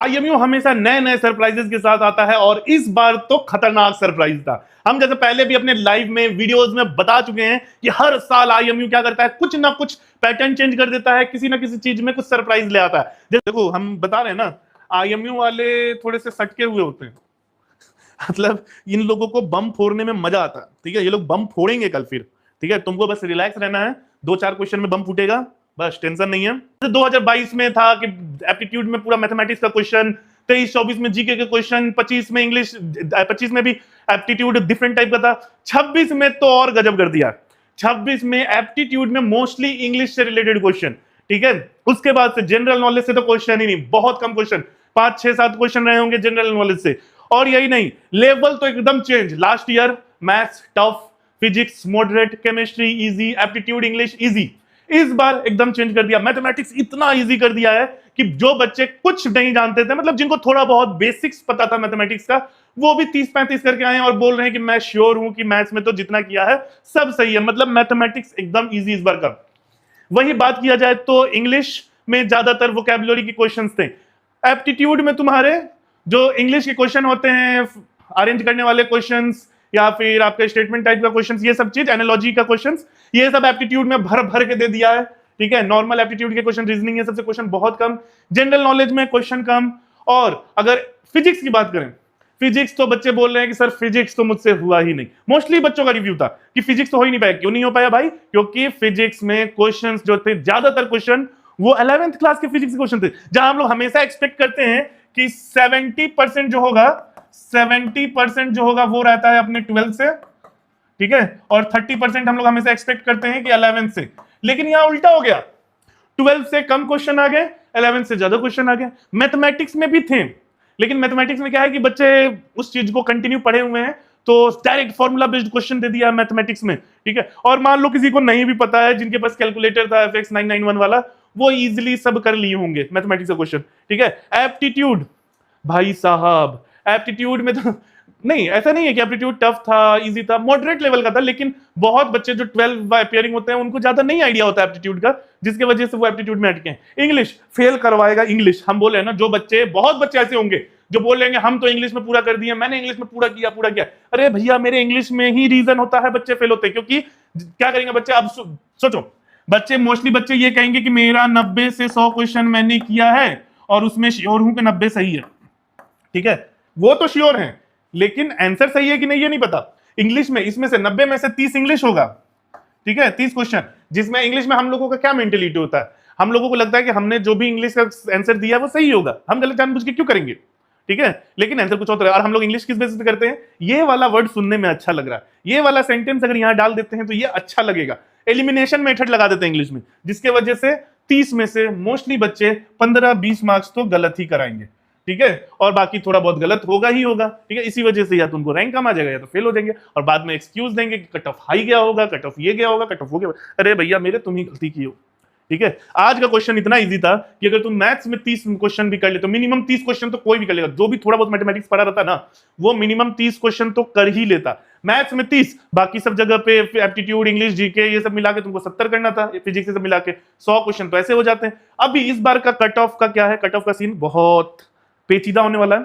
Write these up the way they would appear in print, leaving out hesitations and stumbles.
IMU हमेशा नए नए सरप्राइजेस के साथ आता है और इस बार तो खतरनाक सरप्राइज था। हम जैसे पहले भी अपने लाइव में वीडियोस में बता चुके हैं कि हर साल आईएमयू क्या करता है, कुछ ना कुछ पैटर्न चेंज कर देता है, किसी ना किसी चीज में कुछ सरप्राइज ले आता है। जैसे देखो हम बता रहे हैं ना, आईएमयू वाले थोड़े से सटके हुए होते हैं, मतलब इन लोगों को बम फोड़ने में मजा आता है। ठीक है, ये लोग बम फोड़ेंगे कल फिर। ठीक है, तुमको बस रिलैक्स रहना है, 2-4 क्वेश्चन में बम फूटेगा, बस टेंशन नहीं है। 2022 में था कि एप्टीट्यूड में पूरा मैथमेटिक्स का क्वेश्चन, 23-24 में जीके के क्वेश्चन, 25 में इंग्लिश, 25 में भी एप्टीट्यूड डिफरेंट टाइप का था, 26 में तो और गजब कर दिया। 26 में एप्टीट्यूड में मोस्टली इंग्लिश से रिलेटेड क्वेश्चन। ठीक है, उसके बाद से जनरल नॉलेज से तो क्वेश्चन ही नहीं, बहुत कम क्वेश्चन, 5-6-7 क्वेश्चन रहे होंगे जनरल नॉलेज से। और यही नहीं, लेवल तो एकदम change. Last year maths tough, physics moderate, chemistry easy, aptitude English easy. इस बार एकदम चेंज कर दिया, मैथमेटिक्स इतना इजी कर दिया है कि जो बच्चे कुछ नहीं जानते थे, मतलब जिनको थोड़ा बहुत बेसिक्स पता था मैथमेटिक्स का, वो भी 30-35 करके आए और बोल रहे हैं कि मैं श्योर हूं कि मैथ्स में तो जितना किया है सब सही है। मतलब मैथमेटिक्स एकदम इजी इस बार का। वही बात किया जाए तो इंग्लिश में ज्यादातर वोकैबुलरी के क्वेश्चंस थे। एप्टीट्यूड में तुम्हारे जो इंग्लिश के क्वेश्चन होते हैं, अरेंज करने वाले क्वेश्चंस या फिर आपका स्टेटमेंट टाइप का क्वेश्चंस, ये सब चीज, एनालॉजी का क्वेश्चंस, ये सब एप्टीट्यूड में भर भर के दे दिया है। ठीक है, नॉर्मल एप्टीट्यूड के क्वेश्चन, रीजनिंग, ये सबसे क्वेश्चन बहुत कम, जनरल नॉलेज में क्वेश्चन कम। और अगर फिजिक्स की बात करें, फिजिक्स तो बच्चे बोल रहे हैं कि सर फिजिक्स तो मुझसे हुआ ही नहीं। मोस्टली बच्चों का रिव्यू था कि फिजिक्स तो हो ही नहीं पाया। क्यों नहीं हो पाया भाई? क्योंकि फिजिक्स में क्वेश्चंस जो थे, ज्यादातर क्वेश्चन वो 11th क्लास के फिजिक्स के क्वेश्चन थे, जहां हम लोग हमेशा एक्सपेक्ट करते हैं कि 70% जो होगा, 70% जो होगा वो रहता है अपने 12th से। ठीक है, और 30% हम लोग हमेशा एक्सपेक्ट करते हैं कि 11th से। लेकिन यहां उल्टा हो गया, 12 से कम क्वेश्चन आ गए, 11 से ज्यादा क्वेश्चन आ गए। मैथमेटिक्स में भी थे, लेकिन मैथमेटिक्स में क्या है कि बच्चे उस चीज को कंटिन्यू पढ़े हुए हैं, तो डायरेक्ट फॉर्मूला बेस्ड क्वेश्चन दे दिया मैथमेटिक्स में। ठीक है, और मान लो किसी को नहीं भी पता है, जिनके पास कैलकुलेटर था FX 991 वाला, वो इजीली सब कर लिए होंगे मैथमेटिक्स का क्वेश्चन। ठीक है, एप्टीट्यूड भाई साहब, एप्टीट्यूड में तो नहीं, ऐसा नहीं है कि एप्टीट्यूड टफ था, इजी था, मॉडरेट लेवल का था, लेकिन बहुत बच्चे जो 12 अपियरिंग होते हैं उनको ज्यादा नहीं आइडिया होता है एप्टीट्यूड का, जिसकी वजह से वो एप्टीट्यूड में अटके हैं। इंग्लिश फेल करवाएगा, इंग्लिश हम बोले ना, जो बच्चे, बहुत बच्चे ऐसे होंगे जो बोल लेंगे हम तो इंग्लिश में पूरा कर दिए, मैंने इंग्लिश में पूरा किया। अरे भैया, मेरे इंग्लिश में ही रीजन होता है बच्चे फेल होते हैं। क्योंकि क्या करेंगे बच्चे, अब सोचो, बच्चे मोस्टली बच्चे ये कहेंगे कि मेरा 90 से 100 क्वेश्चन मैंने किया है और उसमें श्योर हूं कि 90 सही है। ठीक है, वो तो श्योर है, लेकिन आंसर सही है कि नहीं ये नहीं पता। इंग्लिश में इसमें से 90 में से 30 इंग्लिश होगा। ठीक है, 30 क्वेश्चन, जिसमें इंग्लिश में हम लोगों का क्या मेंटेलिटी होता है, हम लोगों को लगता है कि हमने जो भी इंग्लिश का आंसर दिया वो सही होगा, हम गलत जानबूझ के क्यों करेंगे। ठीक है, लेकिन आंसर कुछ और है। और हम लोग इंग्लिश किस बेसिस पे करते हैं, ये वाला वर्ड सुनने में अच्छा लग रहा है, ये वाला सेंटेंस अगर यहां डाल देते हैं तो ये अच्छा लगेगा, एलिमिनेशन मेथड लगा देते हैं इंग्लिश में, जिसके वजह से 30 में से मोस्टली बच्चे 15-20 मार्क्स तो गलत ही कराएंगे। ठीक है, और बाकी थोड़ा बहुत गलत होगा ही होगा। ठीक है, इसी वजह से या तो उनको रैंक कम आ जाएगा या तो फेल हो जाएंगे, और बाद में एक्सक्यूज देंगे कि कट ऑफ हाई गया होगा, कट ऑफ ये गया होगा, कट ऑफ हो गया। अरे भैया मेरे, तुम ही गलती की हो। ठीक है, आज का क्वेश्चन इतना इजी था कि अगर तुम मैथ्स में 30 क्वेश्चन भी कर ले तो मिनिमम 30 क्वेश्चन तो कोई भी कर लेगा, जो भी थोड़ा बहुत मैथमेटिक्स पढ़ा रहता ना, वो मिनिमम 30 क्वेश्चन तो कर ही लेता। मैथ्स में 30, बाकी सब जगह पे एप्टीट्यूड, इंग्लिश, जीके, ये सब मिला के तुमको 70 करना था, फिजिक्स सब मिला के 100 क्वेश्चन तो ऐसे हो जाते हैं। अभी इस बार का कट ऑफ का क्या है, कट ऑफ का सीन बहुत पेचीदा होने वाला है।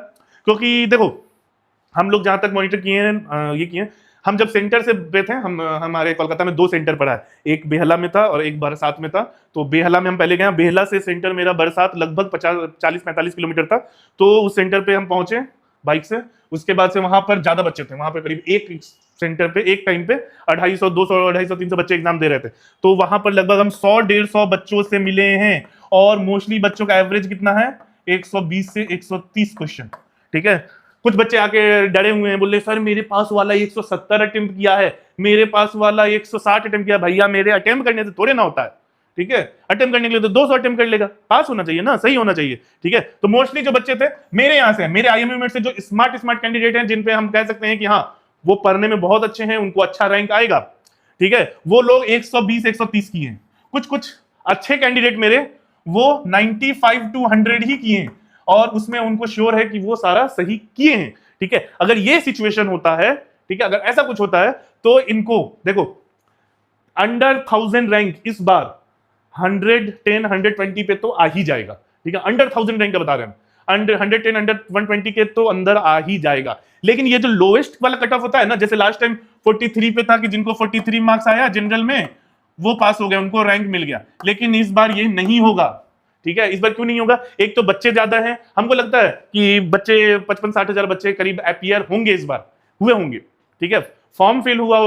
क्योंकि देखो, हम लोग जहां तक मॉनिटर किए हैं, ये किए, हम जब सेंटर से पे थे, हम हमारे कोलकाता में 2 सेंटर पड़ा है, एक बेहला में था और एक बरसात में था। तो बेहला में हम पहले गए, बेहला से सेंटर मेरा बरसात लगभग 40-45 किलोमीटर था। तो उस सेंटर पे हम पहुंचे बाइक से, उसके बाद से वहां पर ज्यादा बच्चे थे, वहां पर करीब एक सेंटर पे एक टाइम पे 250, 200, 250, 300 बच्चे एग्जाम दे रहे थे। तो वहां पर लगभग हम 100-150 बच्चों से मिले हैं, और मोस्टली बच्चों का एवरेज कितना है, 120 से 130 क्वेश्चन। ठीक है, कुछ बच्चे आके डरे हुए हैं, बोले सर मेरे पास वाला 170 अटेम्प्ट किया है, मेरे पास वाला 160 अटेम्प्ट किया। भैया मेरे अटेम्प्ट करने से थोड़े ना होता है। ठीक है, अटेम्प्ट करने के लिए तो 200 अटेम्प्ट कर लेगा, पास होना चाहिए ना, सही होना चाहिए। ठीक है, तो मोस्टली जो बच्चे थे मेरे यहाँ से, मेरे आईएमयू में से जो स्मार्ट कैंडिडेट हैं, जिन पे हम कह सकते हैं कि हाँ वो पढ़ने में बहुत अच्छे हैं, उनको अच्छा रैंक आएगा। ठीक है, वो लोग 120-130 किए हैं। कुछ अच्छे कैंडिडेट मेरे वो 95-100 ही किए हैं, और उसमें उनको श्योर है कि वो सारा सही किए हैं। ठीक है, अगर ये सिचुएशन होता है, ठीक है, अगर ऐसा कुछ होता है तो इनको देखो, अंडर 1000 रैंक इस बार 110-120 पे तो आ ही जाएगा। ठीक है, अंडर 1000 रैंक का बता रहे हैं, 110 अंडर 120 के तो अंदर आ ही जाएगा। लेकिन ये जो लोएस्ट वाला कट ऑफ होता है ना, जैसे लास्ट टाइम 43 पे था कि जिनको 43 मार्क्स आया जनरल में वो पास हो गया, उनको रैंक मिल गया, लेकिन इस बार ये नहीं होगा। ठीक है, इस बार क्यों नहीं होगा? एक तो बच्चे ज्यादा हैं, हमको लगता है कि बच्चे 55-60 हजार बच्चे करीब अपीयर होंगे, इस बार हुए होंगे। ठीक है, फॉर्म फिल हुआ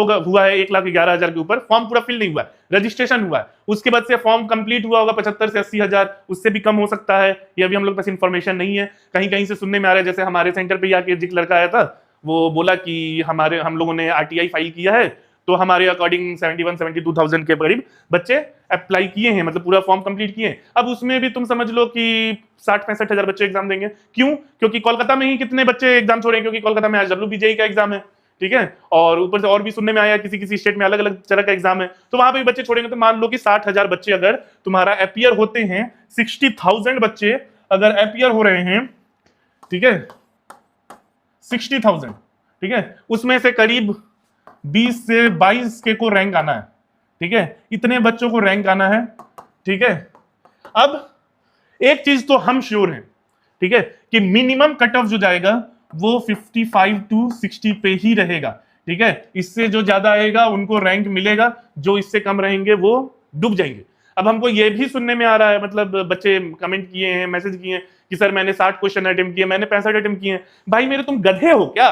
है 1,11,000 के ऊपर, फॉर्म पूरा फिल नहीं हुआ है, रजिस्ट्रेशन हुआ है, उसके बाद से फॉर्म कंप्लीट हुआ होगा 75 से 80 हजार, उससे भी कम हो सकता है, ये अभी हम लोग पास इंफॉर्मेशन नहीं है। कहीं कहीं से सुनने में आ रहा है, जैसे हमारे सेंटर पे आके एक लड़का आया था, वो बोला कि हम लोगों ने RTI फाइल किया है, तो हमारे अकॉर्डिंग 71-72,000 के करीब बच्चे अप्लाई किए हैं, मतलब पूरा फॉर्म कंप्लीट किए हैं। अब उसमें भी तुम समझ लो कि 60-65 हजार बच्चे एग्जाम देंगे। क्यों? क्योंकि कोलकाता में ही कितने बच्चे एग्जाम छोड़े, क्योंकि कोलकाता में आज WBJE का एग्जाम है। ठीक है, और ऊपर से और भी सुनने में आया किसी किसी स्टेट में अलग अलग तरह का एग्जाम है, तो वहां पे भी बच्चे छोड़ेंगे। तो मान लो कि 60 हजार बच्चे अगर तुम्हारा अपियर होते हैं, 60,000 बच्चे अगर अपियर हो रहे हैं, ठीक है, 60,000, ठीक है, उसमें से करीब 20 से 22 के को रैंक आना है। ठीक है, इतने बच्चों को रैंक आना है। ठीक है, अब एक चीज तो हम श्योर हैं, ठीक है, कि मिनिमम कट ऑफ जो जाएगा वो 55 to 60 पे ही रहेगा। ठीक है, इससे जो ज्यादा आएगा उनको रैंक मिलेगा, जो इससे कम रहेंगे वो डूब जाएंगे। अब हमको ये भी सुनने में आ रहा है, मतलब बच्चे कमेंट किए हैं, मैसेज किए हैं कि सर मैंने 60 क्वेश्चन अटेम्प्ट किए, मैंने 65 अटेम्प्ट किए हैं। भाई मेरे तुम गधे हो क्या?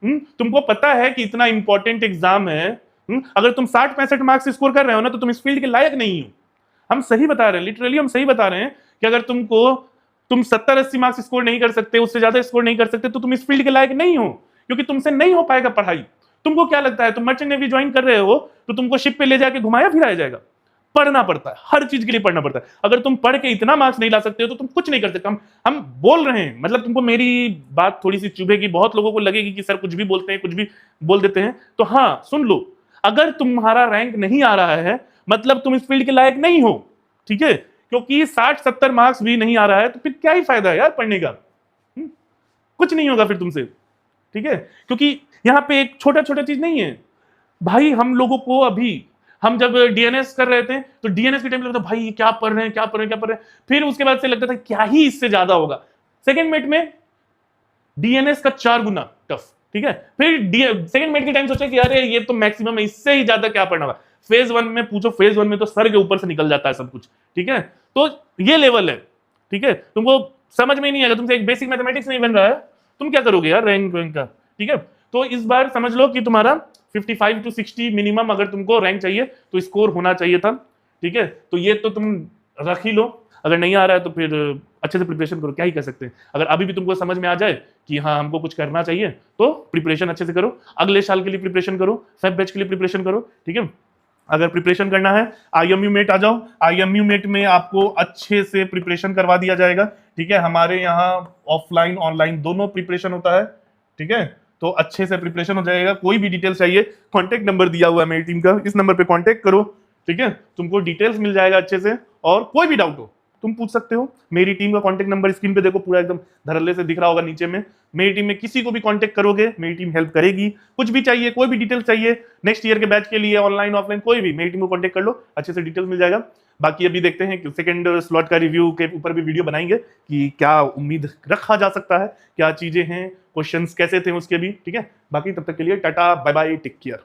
तुमको पता है कि इतना इंपॉर्टेंट एग्जाम है, अगर तुम 60-65 मार्क्स स्कोर कर रहे हो ना, तो तुम इस फील्ड के लायक नहीं हो। हम सही बता रहे हैं, लिटरली हम सही बता रहे हैं कि अगर तुम 70-80 मार्क्स स्कोर नहीं कर सकते, उससे ज्यादा स्कोर नहीं कर सकते, तो तुम इस फील्ड के लायक नहीं हो, क्योंकि तुमसे नहीं हो पाएगा पढ़ाई। तुमको क्या लगता है, तुम मर्चेंट नेवी ज्वाइन कर रहे हो तो तुमको शिप पे ले जाके घुमाया फिराया जाएगा? पढ़ना पड़ता है, हर चीज के लिए पढ़ना पड़ता है। अगर तुम पढ़ के इतना मार्क्स नहीं ला सकते हो तो तुम कुछ नहीं कर सकते। हम बोल रहे हैं, मतलब तुमको मेरी बात थोड़ी सी चुभेगी, बहुत लोगों को लगेगी कि सर कुछ भी बोलते हैं, कुछ भी बोल देते हैं, तो हाँ सुन लो, अगर तुम्हारा रैंक नहीं आ रहा है मतलब तुम इस फील्ड के लायक नहीं हो। ठीक है, क्योंकि 60-70 मार्क्स भी नहीं आ रहा है तो फिर क्या ही फायदा है यार पढ़ने का? कुछ नहीं होगा फिर तुमसे। ठीक है, क्योंकि यहां पे एक छोटा छोटा चीज नहीं है भाई। हम लोगों को अभी, हम जब DNS कर रहे थे तो DNS के टाइम लगता था भाई क्या पढ़ रहे हैं, क्या पढ़ रहे हैं, क्या पढ़ रहे हैं, फिर उसके बाद से लगता था क्या ही इससे ज्यादा होगा। सेकंड मेट में DNS का 4 गुना टफ। ठीक है, फिर सेकंड मेट के टाइम सोचा कि अरे ये तो मैक्सिमम है, इससे ही ज्यादा क्या पढ़ना होगा। फेज 1 में पूछो, फेज 1 में तो सर के ऊपर से निकल जाता है सब कुछ। ठीक है, तो ये लेवल है। ठीक है, तुमको समझ में नहीं आएगा, तुमसे एक बेसिक मैथमेटिक्स नहीं बन रहा है, तुम क्या करोगे यार रैंक का? ठीक है, तो इस बार समझ लो कि तुम्हारा 55 to 60 मिनिमम अगर तुमको रैंक चाहिए तो स्कोर होना चाहिए था। ठीक है, तो ये तो तुम रख ही लो। अगर नहीं आ रहा है तो फिर अच्छे से प्रिपरेशन करो, क्या ही कर सकते हैं। अगर अभी भी तुमको समझ में आ जाए कि हाँ हमको कुछ करना चाहिए तो प्रिपरेशन अच्छे से करो, अगले साल के लिए प्रिपरेशन करो, फेब बैच के लिए प्रिपरेशन करो। ठीक है, अगर प्रिपरेशन करना है IMU मेट आ जाओ, IMU मेट में आपको अच्छे से प्रिपरेशन करवा दिया जाएगा। ठीक है, हमारे यहाँ ऑफलाइन ऑनलाइन दोनों प्रिपरेशन होता है। ठीक है, तो अच्छे से प्रिपरेशन हो जाएगा। कोई भी डिटेल्स चाहिए, कॉन्टेक्ट नंबर दिया हुआ है मेरी टीम का, इस नंबर पे कॉन्टेक्ट करो। ठीक है, तुमको डिटेल्स मिल जाएगा अच्छे से, और कोई भी डाउट हो तुम पूछ सकते हो। मेरी टीम का कॉन्टेक्ट नंबर स्क्रीन पे देखो, पूरा एकदम धड़ल्ले से दिख रहा होगा नीचे में। मेरी टीम में किसी को भी कॉन्टेक्ट करोगे मेरी टीम हेल्प करेगी। कुछ भी चाहिए, कोई भी डिटेल्स चाहिए नेक्स्ट ईयर के बैच के लिए, ऑनलाइन ऑफलाइन कोई भी, मेरी टीम को कॉन्टेक्ट कर लो, अच्छे से डिटेल्स मिल जाएगा। बाकी अभी देखते हैं कि सेकंड स्लॉट का रिव्यू के ऊपर भी वीडियो बनाएंगे कि क्या उम्मीद रखा जा सकता है, क्या चीजें हैं, क्वेश्चंस कैसे थे उसके भी। ठीक है, बाकी तब तक के लिए tata bye bye, take care.